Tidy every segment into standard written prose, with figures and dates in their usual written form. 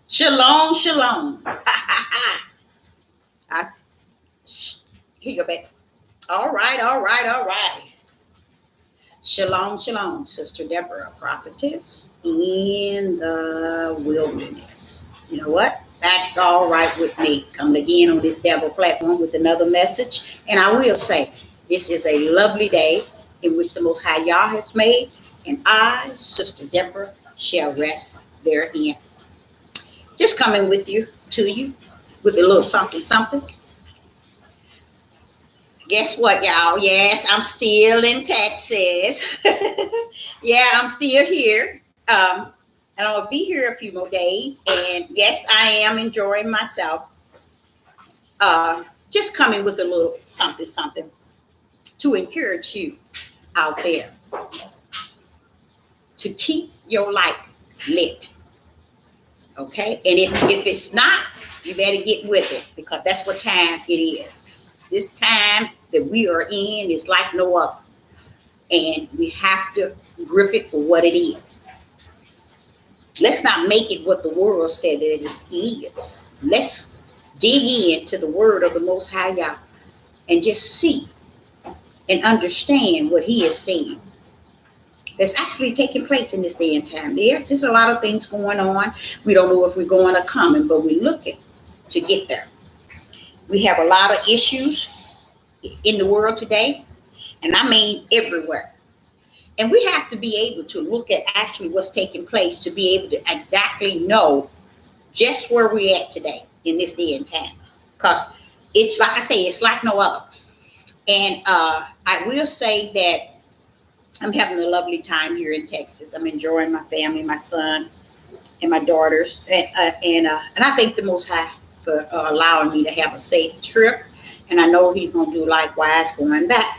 Shalom, shalom. I, here you go, back. All right, all right, all right. Shalom, shalom, Sister Deborah, prophetess in the wilderness. You know what? That's all right with me. Coming again on this Devil platform with another message. And I will say, this is a lovely day in which the Most High Yah has made, and I, Sister Deborah, shall rest therein. Just coming with you, to you, with a little something, something. Guess what, y'all? Yes, I'm still in Texas. Yeah, I'm still here. And I'll be here a few more days. And yes, I am enjoying myself. Just coming with a little something, something to encourage you out there to keep your light lit. Okay? And if it's not, you better get with it because that's what time it is. This time that we are in is like no other. And we have to grip it for what it is. Let's not make it what the world said that it is. Let's dig into the word of the Most High God and just see and understand what He is saying that's actually taking place in this day and time. Yes, there's a lot of things going on. We don't know if we're going or coming, but we're looking to get there. We have a lot of issues in the world today, and I mean everywhere. And we have to be able to look at actually what's taking place to be able to exactly know just where we're at today in this day and time. Because it's like I say, it's like no other. And I will say that I'm having a lovely time here in Texas. I'm enjoying my family, my son, and my daughters. And I thank the Most High for allowing me to have a safe trip. And I know He's going to do likewise going back.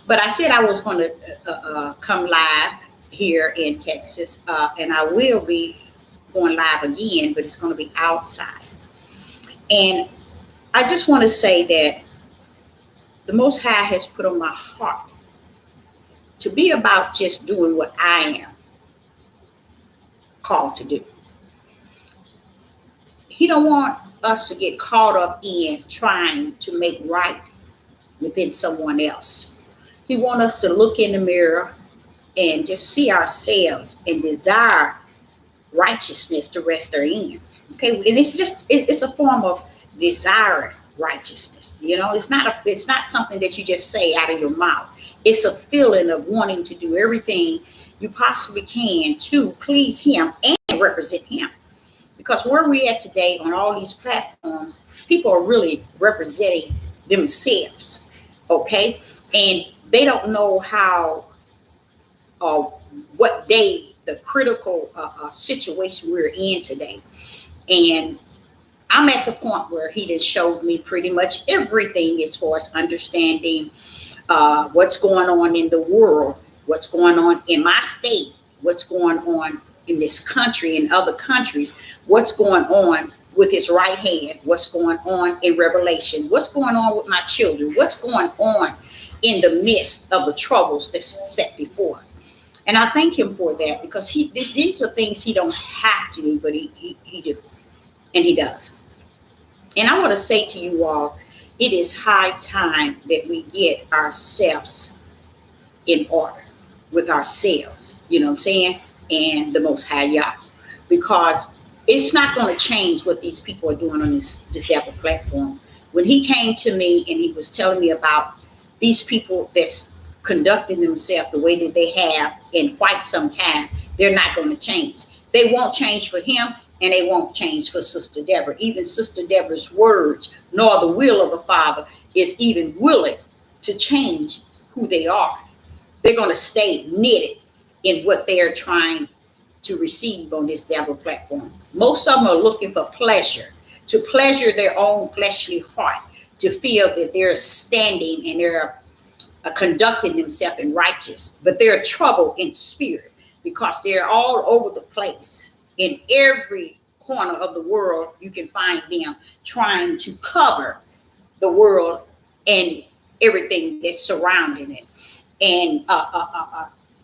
But I said I was going to come live here in Texas, and I will be going live again, but it's going to be outside. And I just want to say that the Most High has put on my heart to be about just doing what I am called to do. He don't want us to get caught up in trying to make right within someone else. He wants us to look in the mirror and just see ourselves and desire righteousness to rest therein. Okay, and it's a form of desiring righteousness. You know, it's not something that you just say out of your mouth. It's a feeling of wanting to do everything you possibly can to please Him and represent Him. Because where we're at today on all these platforms, people are really representing themselves. Okay, and they don't know how or what day the critical situation we're in today. And I'm at the point where He just showed me pretty much everything as far as understanding what's going on in the world, what's going on in my state, what's going on in this country and other countries, what's going on with His right hand, what's going on in Revelation, what's going on with my children, what's going on in the midst of the troubles that's set before us. And I thank Him for that because these are things He don't have to do, but he do, and He does. And I want to say to you all, it is high time that we get ourselves in order with ourselves, you know what I'm saying, and the Most High Yah, because it's not going to change what these people are doing on this Devil platform. When He came to me and He was telling me about these people that's conducting themselves the way that they have in quite some time, they're not going to change. They won't change for Him, and they won't change for Sister Deborah. Even Sister Deborah's words, nor the will of the Father is even willing to change who they are. They're going to stay knitted in what they're trying to receive on this Devil platform. Most of them are looking for pleasure, to pleasure their own fleshly heart, to feel that they're standing and they're conducting themselves in righteous, but they're troubled in spirit because they're all over the place. In every corner of the world, you can find them trying to cover the world and everything that's surrounding it. And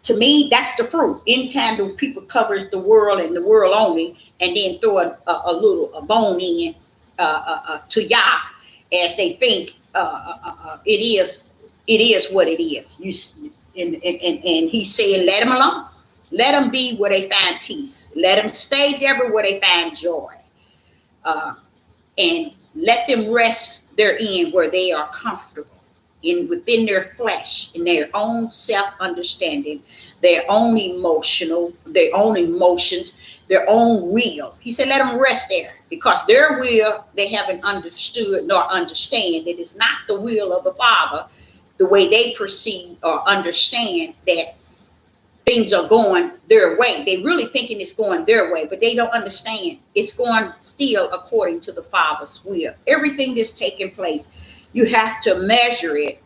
To me, that's the fruit. Anytime the people covers the world and the world only, and then throw a bone in to Yah, as they think it is what it is. And he's saying, let them alone. Let them be where they find peace. Let them stay, Deborah, where they find joy. And let them rest therein where they are comfortable, within their flesh, in their own self-understanding, their own emotions, their own will. He said, let them rest there, because their will, they haven't understood nor understand that it's not the will of the Father, the way they perceive or understand that things are going their way. They really thinking it's going their way, but they don't understand it's going still according to the Father's will. Everything that's taking place, you have to measure it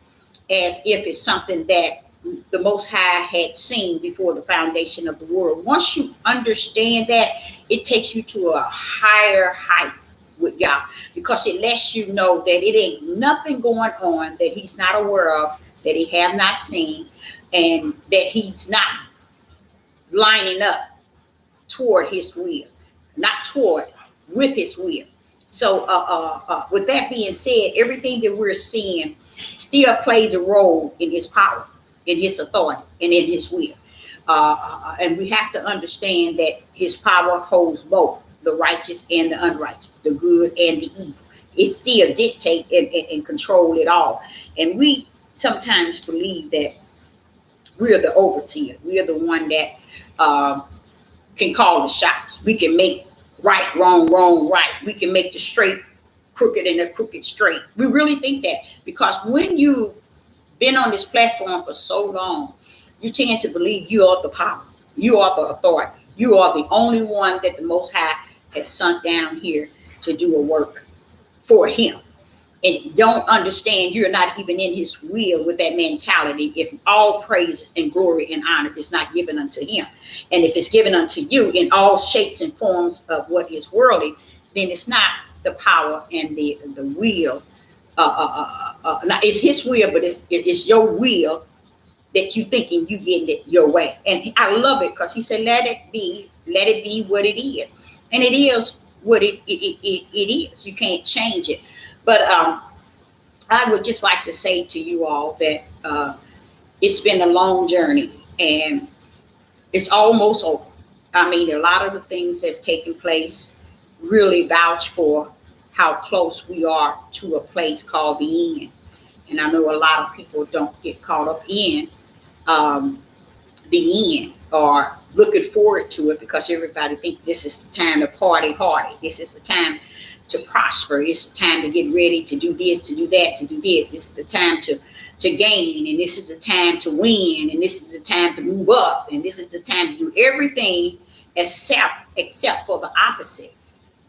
as if it's something that the Most High had seen before the foundation of the world. Once you understand that, it takes you to a higher height with Yah, because it lets you know that it ain't nothing going on that he's not aware of, that he have not seen, and that he's not lining up toward his will, not toward, with his will. So with that being said, everything that we're seeing still plays a role in his power, in his authority, and in his will. And we have to understand that his power holds both the righteous and the unrighteous, the good and the evil. It still dictates and control it all. And we sometimes believe that we're the overseer. We're the one that can call the shots. We can make right, wrong, right. We can make the straight crooked and the crooked straight. We really think that, because when you've been on this platform for so long, you tend to believe you are the power. You are the authority. You are the only one that the Most High has sent down here to do a work for him. And don't understand you're not even in his will with that mentality if all praise and glory and honor is not given unto him. And if it's given unto you in all shapes and forms of what is worldly, then it's not the power and the will. Now it's his will, but it's your will that you thinking you getting it your way. And I love it, because he said, let it be what it is. And it is what it is. You can't change it. But I would just like to say to you all that it's been a long journey, and it's almost over. I mean, a lot of the things that's taken place really vouch for how close we are to a place called the end. And I know a lot of people don't get caught up in the end or looking forward to it, because everybody thinks this is the time to party hardy. This is the time to prosper. It's the time to get ready to do this, to do that, to do this. This is the time to gain, and this is the time to win, and this is the time to move up, and this is the time to do everything except for the opposite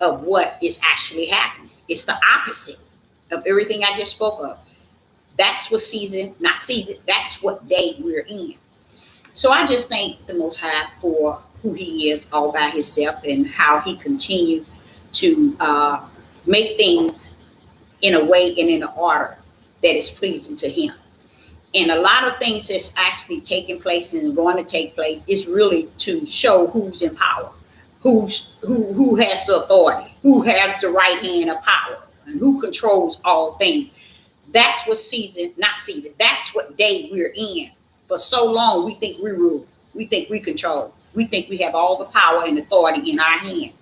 of what is actually happening. It's the opposite of everything I just spoke of. That's what that's what day we're in. So I just thank the Most High for who he is all by himself, and how he continues to make things in a way and in an order that is pleasing to him. And a lot of things that's actually taking place and going to take place is really to show who's in power, who has the authority, who has the right hand of power, and who controls all things. That's what that's what day we're in. For so long, we think we rule. We think we control. We think we have all the power and authority in our hands.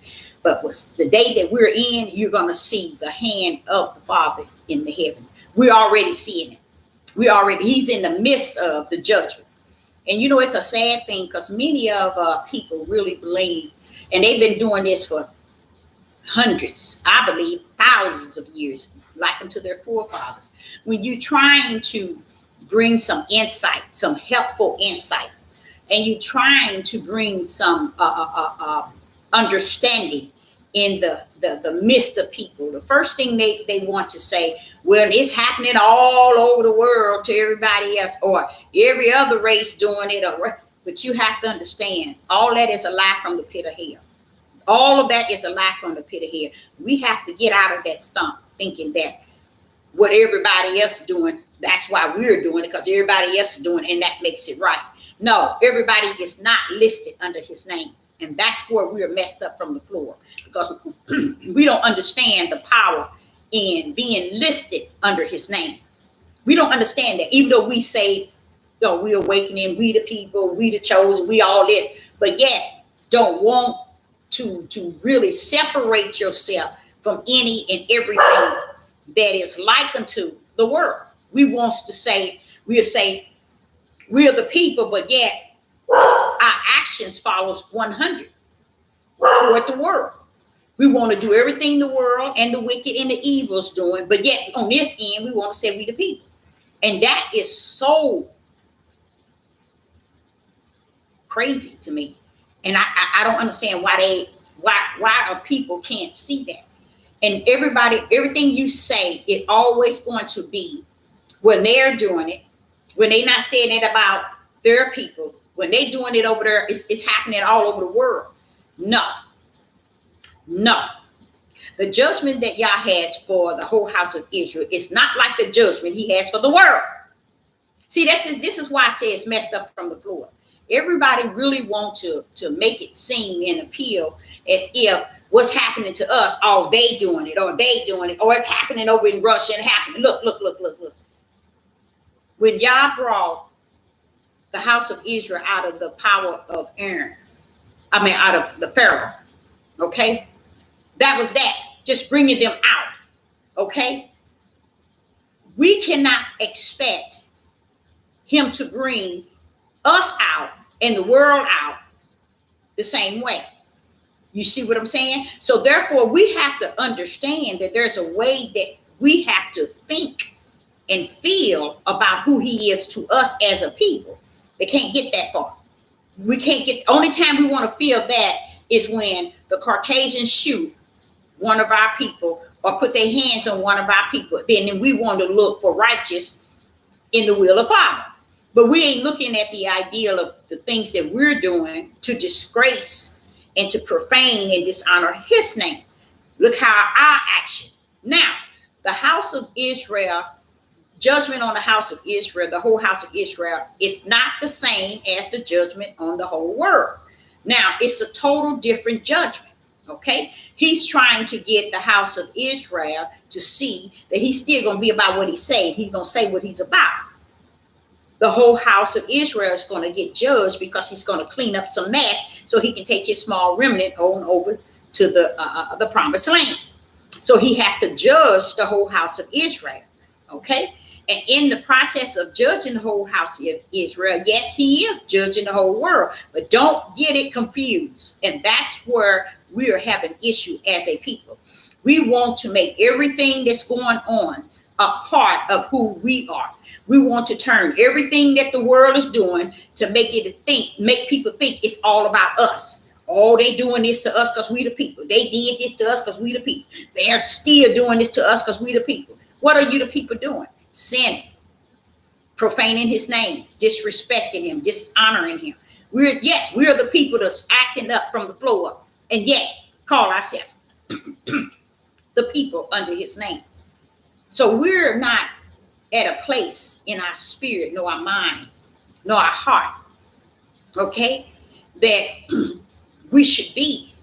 But the day that we're in, you're going to see the hand of the Father in the heavens. We're already seeing it. He's in the midst of the judgment. And you know, it's a sad thing, because many of people really believe, and they've been doing this for hundreds, I believe thousands of years, like unto their forefathers. When you're trying to bring some insight, some helpful insight, and you're trying to bring some understanding in the midst of people, the first thing they want to say, well, it's happening all over the world to everybody else, or every other race doing it. But you have to understand, all that is a lie from the pit of hell. All of that is a lie from the pit of hell. We have to get out of that stump thinking that what everybody else is doing, that's why we're doing it, because everybody else is doing it, and that makes it right. No, everybody is not listed under his name. And that's where we're messed up from the floor, because we don't understand the power in being listed under his name. We don't understand that, even though we say, we awakening, we the people, we the chosen, we all this, but yet don't want to really separate yourself from any and everything that is like unto the world. We want to say, we'll say we're the people, but yet our actions follows 100 toward the world. We want to do everything the world and the wicked and the evil's doing, but yet on this end, we want to say we the people. And that is so crazy to me. And I don't understand why our people can't see that. And everything you say, it always going to be when they're doing it, when they're not saying it about their people, when they doing it over there, it's happening all over the world. No. The judgment that Yah has for the whole house of Israel is not like the judgment he has for the world. See, this is why I say it's messed up from the floor. Everybody really want to make it seem and appeal as if what's happening to us, oh, they doing it, or it's happening over in Russia and happening. Look. When Yah brought the house of Israel out of the power of out of the Pharaoh, okay? That was that, just bringing them out, okay? We cannot expect him to bring us out and the world out the same way. You see what I'm saying? So therefore, we have to understand that there's a way that we have to think and feel about who he is to us as a people. They can't get that far. We can't get, only time we want to feel that is when the Caucasians shoot one of our people or put their hands on one of our people. Then we want to look for righteous in the will of Father. But we ain't looking at the ideal of the things that we're doing to disgrace and to profane and dishonor his name. Look how our action. Now, the house of Israel, judgment on the house of Israel, the whole house of Israel, is not the same as the judgment on the whole world. Now, it's a total different judgment, okay? He's trying to get the house of Israel to see that he's still going to be about what he said. He's going to say what he's about. The whole house of Israel is going to get judged because he's going to clean up some mess so he can take his small remnant on over to the promised land. So he had to judge the whole house of Israel, okay? And in the process of judging the whole house of Israel, yes, he is judging the whole world, but don't get it confused. And that's where we are having issue as a people. We want to make everything that's going on a part of who we are. We want to turn everything that the world is doing to make people think it's all about us. Oh, they doing this to us because we the people. They did this to us because we the people. They're still doing this to us because we the people. What are you the people doing? Sinning, profaning his name, disrespecting him, dishonoring him. We're the people that's acting up from the floor and yet call ourselves the people under his name. So we're not at a place in our spirit, nor our mind, nor our heart, okay, that we should be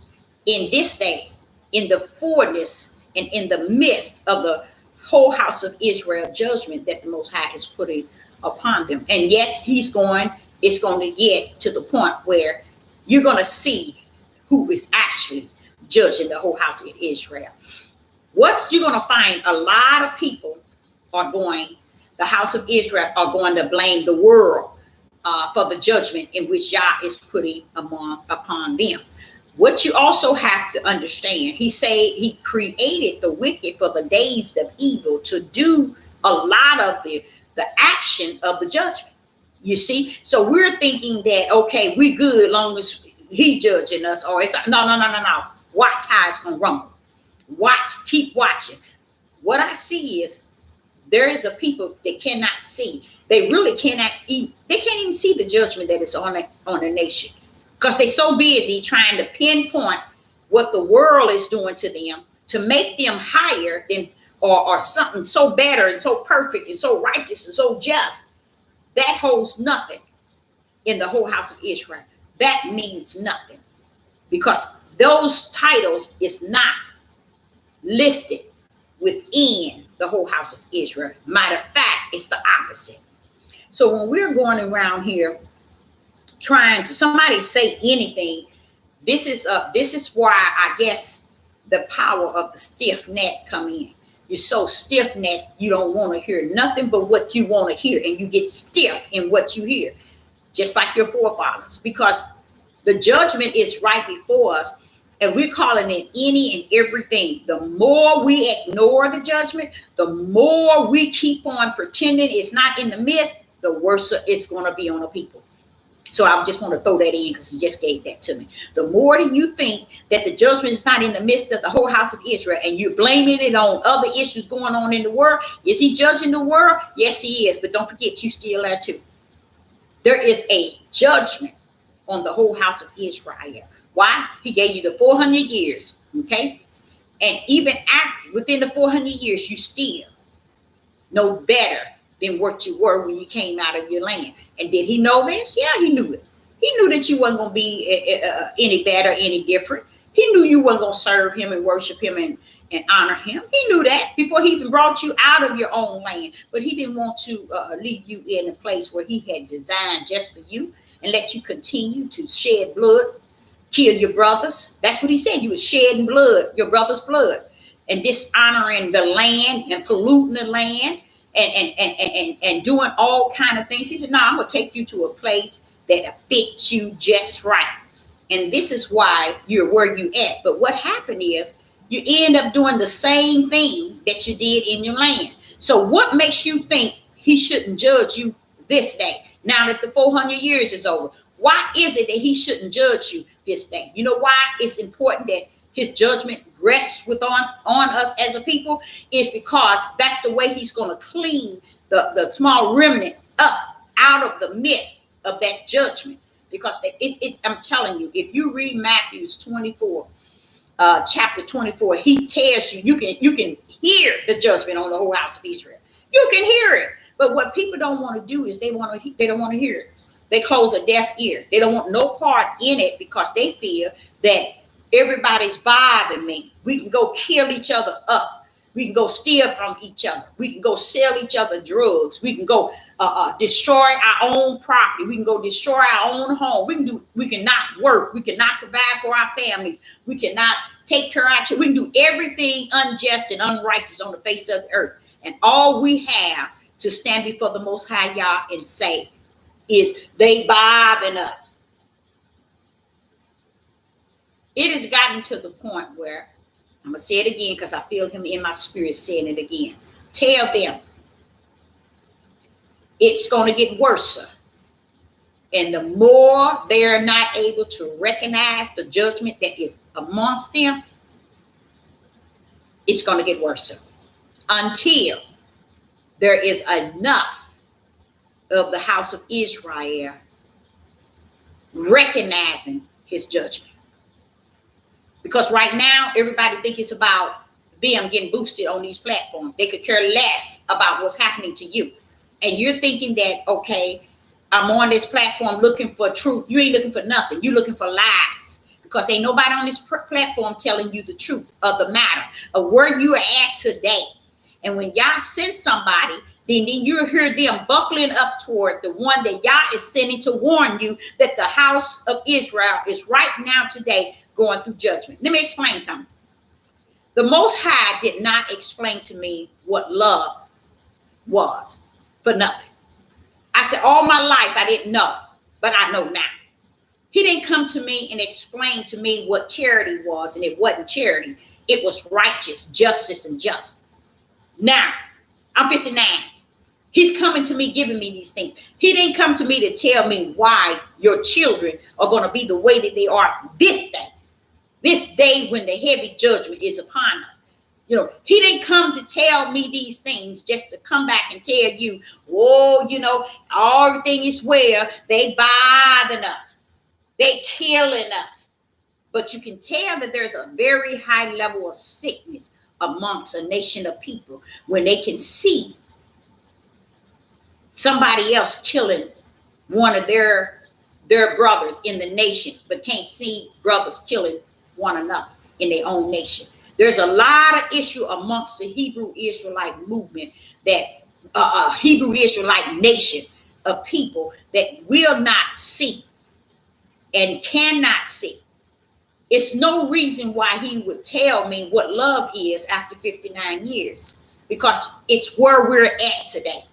in this day, in the fullness and in the midst of the whole house of Israel judgment that the Most High is putting upon them. And yes, it's going to get to the point where you're going to see who is actually judging the whole house of Israel. What you're going to find, a lot of people the house of Israel are going to blame the world for the judgment in which Yah is putting upon them. What you also have to understand, he said he created the wicked for the days of evil to do a lot of the action of the judgment. You see, so we're thinking that, okay, we good long as he judging us, or it's no. Watch how it's going to rumble. Keep watching. What I see is there is a people that cannot see. They really cannot even, they can't even see the judgment that is on a nation because they're so busy trying to pinpoint what the world is doing to them to make them higher than or something so better and so perfect and so righteous and so just. That holds nothing in the whole house of Israel, that means nothing, because those titles is not listed within the whole house of Israel. Matter of fact, it's the opposite. So when we're going around here trying to somebody say anything, this is why I guess the power of the stiff neck come in. You're so stiff neck, you don't want to hear nothing but what you want to hear, and you get stiff in what you hear, just like your forefathers, because the judgment is right before us, and we're calling it any and everything. The more we ignore the judgment, the more we keep on pretending it's not in the midst, the worse it's going to be on the people. So I just want to throw that in because he just gave that to me. The more that you think that the judgment is not in the midst of the whole house of Israel, and you're blaming it on other issues going on in the world, is he judging the world? Yes, he is. But don't forget, you still there too. There is a judgment on the whole house of Israel. Why? He gave you the 400 years, okay? And even after, within the 400 years, you still know better than what you were when you came out of your land. And did he know this? Yeah, he knew it. He knew that you wasn't going to be any better, any different. He knew you wasn't going to serve him and worship him and honor him. He knew that before he even brought you out of your own land. But he didn't want to leave you in a place where he had designed just for you and let you continue to shed blood, kill your brothers. That's what he said. You were shedding blood, your brother's blood, and dishonoring the land and polluting the land and doing all kind of things. He said, no, I'm going to take you to a place that fits you just right. And this is why you're where you at. But what happened is you end up doing the same thing that you did in your land. So what makes you think he shouldn't judge you this day, now that the 400 years is over? Why is it that he shouldn't judge you this day? You know why it's important that his judgment rests on us as a people? Is because that's the way he's going to clean the small remnant up out of the midst of that judgment. Because I'm telling you, if you read Matthew's 24, chapter 24, he tells you, you can hear the judgment on the whole house of Israel. You can hear it. But what people don't want to do is they don't want to hear it. They close a deaf ear. They don't want no part in it because they feel that everybody's bothering me. We can go kill each other up. We can go steal from each other. We can go sell each other drugs. We can go destroy our own property. We can go destroy our own home. We cannot work. We cannot provide for our families. We cannot take care of our children. We can do everything unjust and unrighteous on the face of the earth. And all we have to stand before the Most High Yah and say is they bothering us. It has gotten to the point where, I'm going to say it again because I feel him in my spirit saying it again. Tell them it's going to get worse. And the more they're not able to recognize the judgment that is amongst them, it's going to get worse. Until there is enough of the house of Israel recognizing his judgment. Because right now, everybody thinks it's about them getting boosted on these platforms. They could care less about what's happening to you. And you're thinking that, okay, I'm on this platform looking for truth. You ain't looking for nothing. You're looking for lies. Because ain't nobody on this platform telling you the truth of the matter of where you are at today. And when y'all send somebody, then you hear them buckling up toward the one that Yah is sending to warn you that the house of Israel is right now today going through judgment. Let me explain something. The Most High did not explain to me what love was for nothing. I said all my life I didn't know, but I know now. He didn't come to me and explain to me what charity was, and it wasn't charity. It was righteous, justice, and just. Now, I'm 59. He's coming to me, giving me these things. He didn't come to me to tell me why your children are going to be the way that they are this day when the heavy judgment is upon us. You know, he didn't come to tell me these things just to come back and tell you, oh, you know, everything is well. They bothering us. They killing us. But you can tell that there's a very high level of sickness amongst a nation of people when they can see somebody else killing one of their their brothers in the nation, but can't see brothers killing one another in their own nation. There's a lot of issue amongst the Hebrew Israelite movement, that Hebrew Israelite nation of people that will not see and cannot see. It's no reason why he would tell me what love is after 59 years, because it's where we're at today.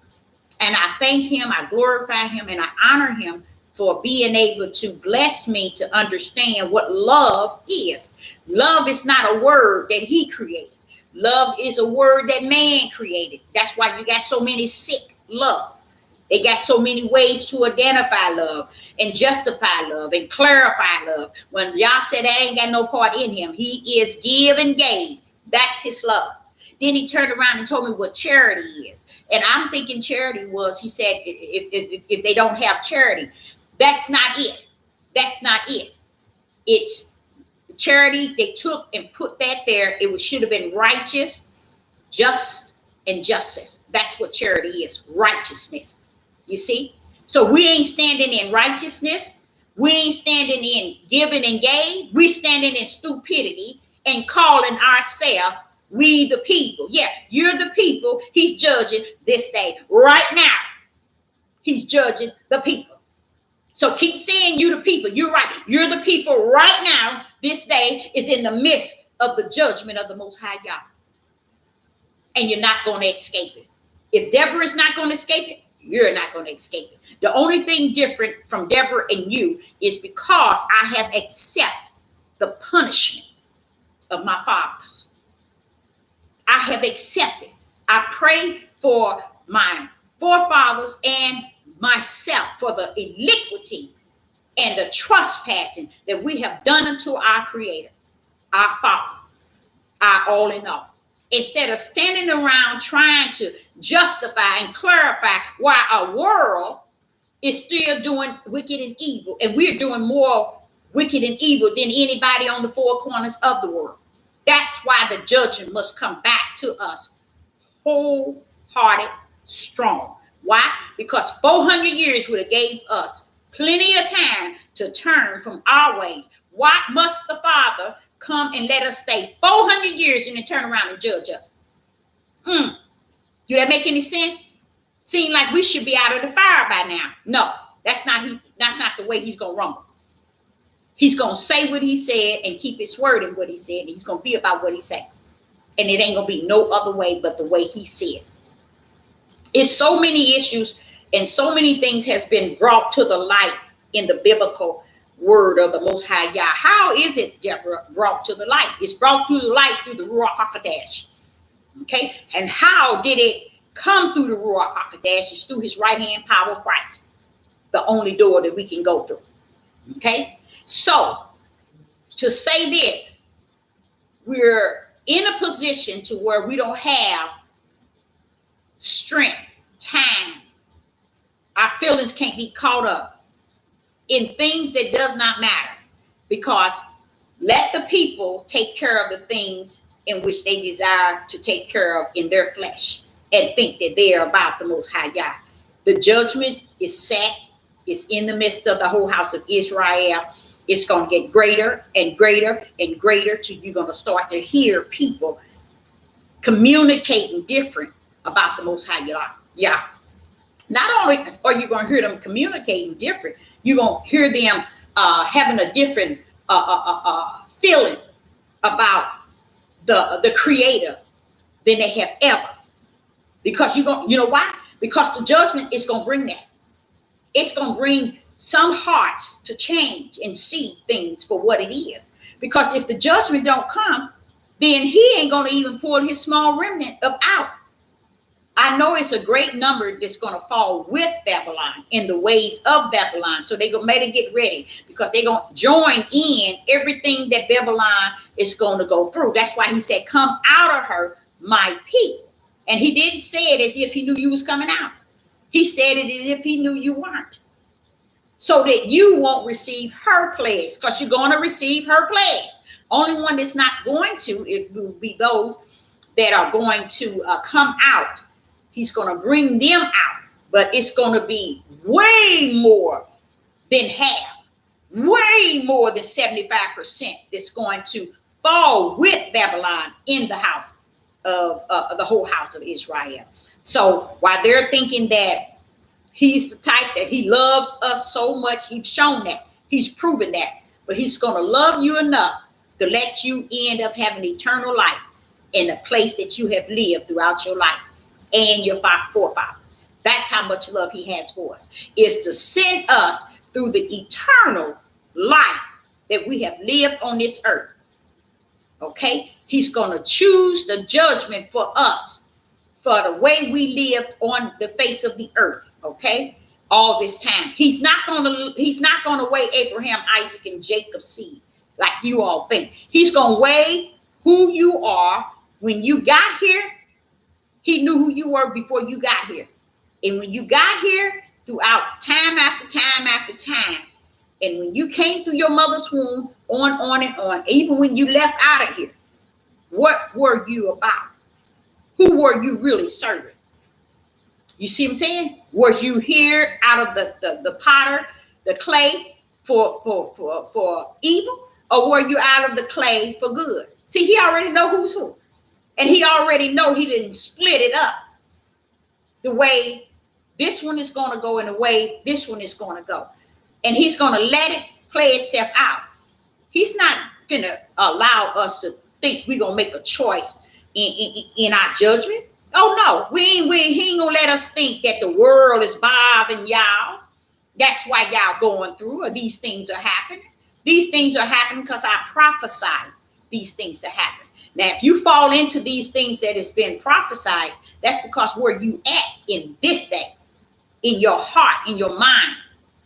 And I thank him, I glorify him, and I honor him for being able to bless me to understand what love is. Love is not a word that he created. Love is a word that man created. That's why you got so many sick love. They got so many ways to identify love and justify love and clarify love. When y'all said that ain't got no part in him, he is give and gave. That's his love. Then he turned around and told me what charity is. And I'm thinking charity was, he said, if they don't have charity. That's not it. That's not it. It's charity. They took and put that there. It should have been righteous, just, and justice. That's what charity is, righteousness. You see? So we ain't standing in righteousness. We ain't standing in giving and gave. We standing in stupidity and calling ourselves we the people. Yeah, you're the people. He's judging this day. Right now, he's judging the people. So keep saying you the people. You're right. You're the people right now. This day is in the midst of the judgment of the Most High Yah. And you're not going to escape it. If Deborah is not going to escape it, you're not going to escape it. The only thing different from Deborah and you is because I have accepted the punishment of my fathers. I have accepted. I pray for my forefathers and myself for the iniquity and the trespassing that we have done unto our Creator, our Father, our all in all. Instead of standing around trying to justify and clarify why our world is still doing wicked and evil, and we're doing more wicked and evil than anybody on the four corners of the world. That's why the judgment must come back to us wholehearted, strong. Why? Because 400 years would have gave us plenty of time to turn from our ways. Why must the Father come and let us stay 400 years and then turn around and judge us? Do that make any sense? Seem like we should be out of the fire by now. No, that's not the way he's gonna rumble. He's gonna say what he said and keep his word in what he said. And he's gonna be about what he said. And it ain't gonna be no other way but the way he said. It's so many issues and so many things has been brought to the light in the biblical word of the Most High Yah. How is it, Deborah, brought to the light? It's brought to the light through the Ruach HaKodesh. Okay? And how did it come through the Ruach HaKodesh? It's through his right hand power of Christ. The only door that we can go through. Okay? So, to say this, we're in a position to where we don't have strength, time. Our feelings can't be caught up in things that does not matter, because let the people take care of the things in which they desire to take care of in their flesh and think that they are about the Most High God. The judgment is set. It's in the midst of the whole house of Israel. It's going to get greater and greater and greater till you're going to start to hear people communicating different about the Most High God. Yeah. Not only are you going to hear them communicating different, you're going to hear them having a different feeling about the Creator than they have ever. Because you know why? Because the judgment is going to bring that. It's going to bring some hearts to change and see things for what it is. Because if the judgment don't come, then he ain't going to even pull his small remnant up out. I know it's a great number that's going to fall with Babylon in the ways of Babylon. So they better get ready, because they're going to join in everything that Babylon is going to go through. That's why he said, come out of her, my people. And he didn't say it as if he knew you was coming out. He said it as if he knew you weren't. So that you won't receive her plagues, because you're going to receive her plagues. Only one that's not going to, it will be those that are going to come out. He's going to bring them out, but it's going to be way more than half, way more than 75% that's going to fall with Babylon in the house of the whole house of Israel. So while they're thinking that he's the type that he loves us so much, he's shown that, he's proven that, but he's going to love you enough to let you end up having eternal life in a place that you have lived throughout your life and your forefathers. That's how much love he has for us, is to send us through the eternal life that we have lived on this earth. Okay? He's going to choose the judgment for us for the way we lived on the face of the earth. Okay? All this time. He's not going to weigh Abraham, Isaac, and Jacob's seed like you all think. He's going to weigh who you are when you got here. He knew who you were before you got here. And when you got here, throughout time after time after time, and when you came through your mother's womb, on and on, even when you left out of here, what were you about? Who were you really serving? You see what I'm saying? Were you here out of the potter, the clay for evil, or were you out of the clay for good? See, he already know who's who. And he already know he didn't split it up the way this one is going to go and the way this one is going to go. And he's going to let it play itself out. He's not going to allow us to think we're going to make a choice in our judgment. Oh, no. He ain't going to let us think that the world is bothering y'all. That's why y'all going through, or these things are happening. These things are happening because I prophesied these things to happen. Now, if you fall into these things that has been prophesied, that's because where you at in this day, in your heart, in your mind,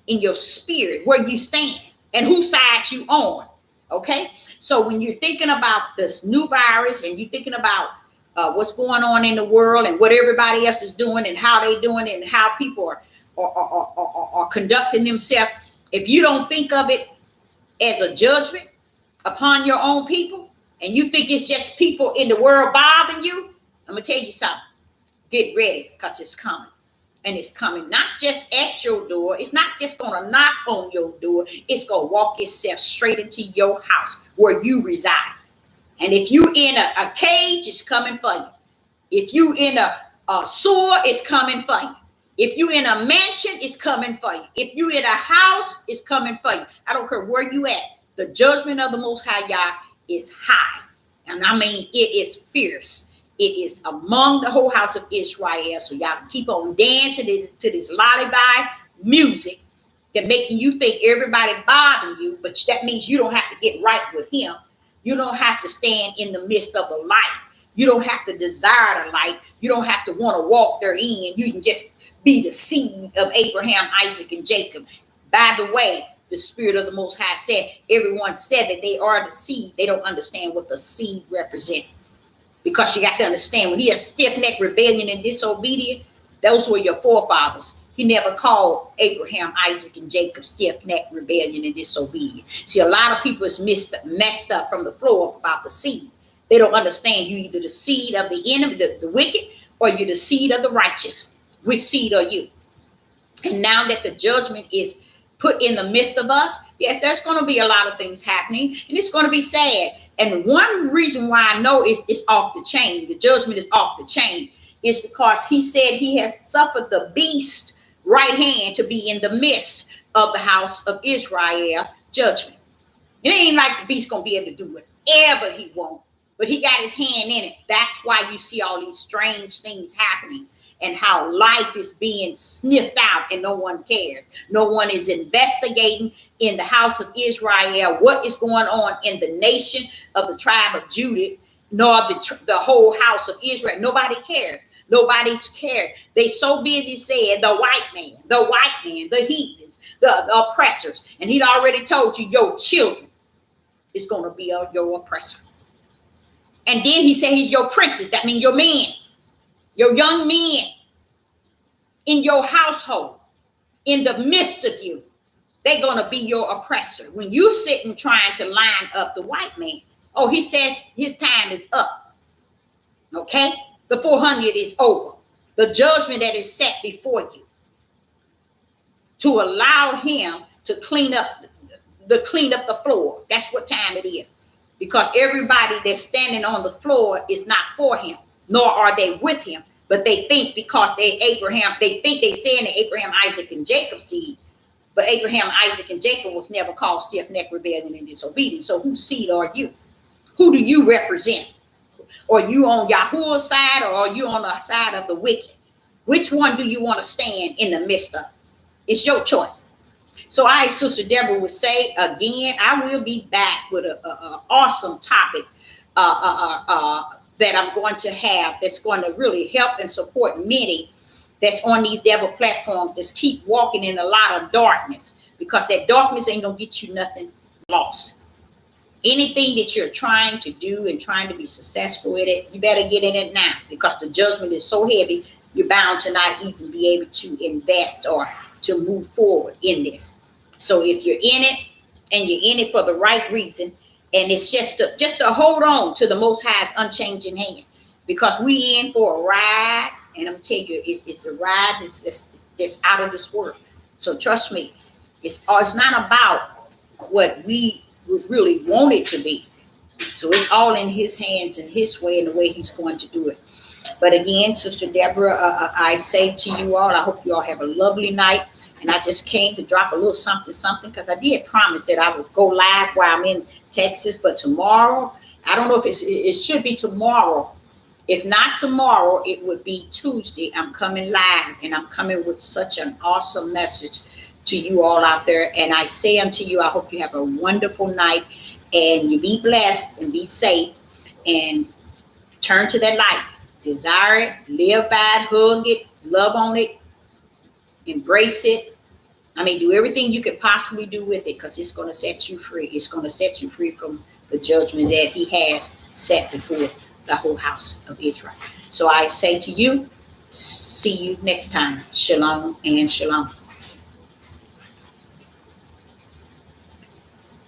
in your spirit, where you stand and whose side you on. Okay. So when you're thinking about this new virus and you're thinking about what's going on in the world and what everybody else is doing and how they doing it and how people are conducting themselves, if you don't think of it as a judgment upon your own people, and you think it's just people in the world bothering you, I'm going to tell you something. Get ready, because it's coming. And it's coming not just at your door. It's not just going to knock on your door. It's going to walk itself straight into your house where you reside. And if you in a cage, it's coming for you. If you in a sewer, it's coming for you. If you in a mansion, it's coming for you. If you in a house, it's coming for you. I don't care where you at. The judgment of the Most High Yah is high. And I mean, it is fierce. It is among the whole house of Israel. So y'all keep on dancing to this lullaby music that making you think everybody bothering you, but that means you don't have to get right with him. You don't have to stand in the midst of the light. You don't have to desire the light. You don't have to want to walk therein. You can just be the seed of Abraham, Isaac, and Jacob. By the way, the Spirit of the Most High said, everyone said that they are the seed. They don't understand what the seed represents. Because you got to understand, when he is stiff-necked rebellion and disobedient, those were your forefathers. He never called Abraham, Isaac, and Jacob stiff-necked rebellion and disobedient. See, a lot of people is messed up from the floor about the seed. They don't understand you either the seed of the enemy, the wicked, or you're the seed of the righteous. Which seed are you? And now that the judgment is put in the midst of us, yes, there's going to be a lot of things happening, and it's going to be sad. And one reason why I know it's off the chain, the judgment is off the chain, is because he said he has suffered the beast right hand to be in the midst of the house of Israel judgment. It ain't like the beast going to be able to do whatever he wants, but he got his hand in it. That's why you see all these strange things happening and how life is being sniffed out and no one cares. No one is investigating in the house of Israel what is going on in the nation of the tribe of Judah, nor the whole house of Israel. Nobody cares. Nobody's cared. They so busy saying the white man, the heathens, the oppressors. And he'd already told you your children is going to be your oppressor. And then he said he's your princes. That means your men. Your young men in your household, in the midst of you, they're going to be your oppressor. When you sitting trying to line up the white man, oh, he said his time is up. Okay? The 400 is over. The judgment that is set before you to allow him to clean up the floor. That's what time it is. Because everybody that's standing on the floor is not for him, nor are they with him. But they think because they think they saying that Abraham, Isaac, and Jacob seed. But Abraham, Isaac, and Jacob was never called stiff-necked, rebellion, and disobedience. So whose seed are you? Who do you represent? Are you on Yahuwah's side, or are you on the side of the wicked? Which one do you want to stand in the midst of? It's your choice. So I, Sister Deborah, would say again, I will be back with an awesome topic that I'm going to have that's going to really help and support many that's on these devil platforms that keep walking in a lot of darkness, because that darkness ain't going to get you nothing lost. Anything that you're trying to do and trying to be successful with it, you better get in it now, because the judgment is so heavy, you're bound to not even be able to invest or to move forward in this. So if you're in it and you're in it for the right reason, and it's just to hold on to the Most High's unchanging hand, because we in for a ride, and I'm telling you, it's a ride that's out of this world. So trust me, it's not about what we really want it to be. So it's all in His hands and His way and the way He's going to do it. But again, Sister Deborah, I say to you all, I hope you all have a lovely night. And I just came to drop a little something, because I did promise that I would go live while I'm in Texas. But tomorrow, I don't know if it should be tomorrow. If not tomorrow, it would be Tuesday. I'm coming live, and I'm coming with such an awesome message to you all out there. And I say unto you, I hope you have a wonderful night, and you be blessed and be safe, and turn to that light. Desire it, live by it, hug it, love on it, embrace it. I mean, do everything you could possibly do with it, because it's going to set you free. It's going to set you free from the judgment that He has set before the whole house of Israel. So I say to you, see you next time. Shalom and shalom.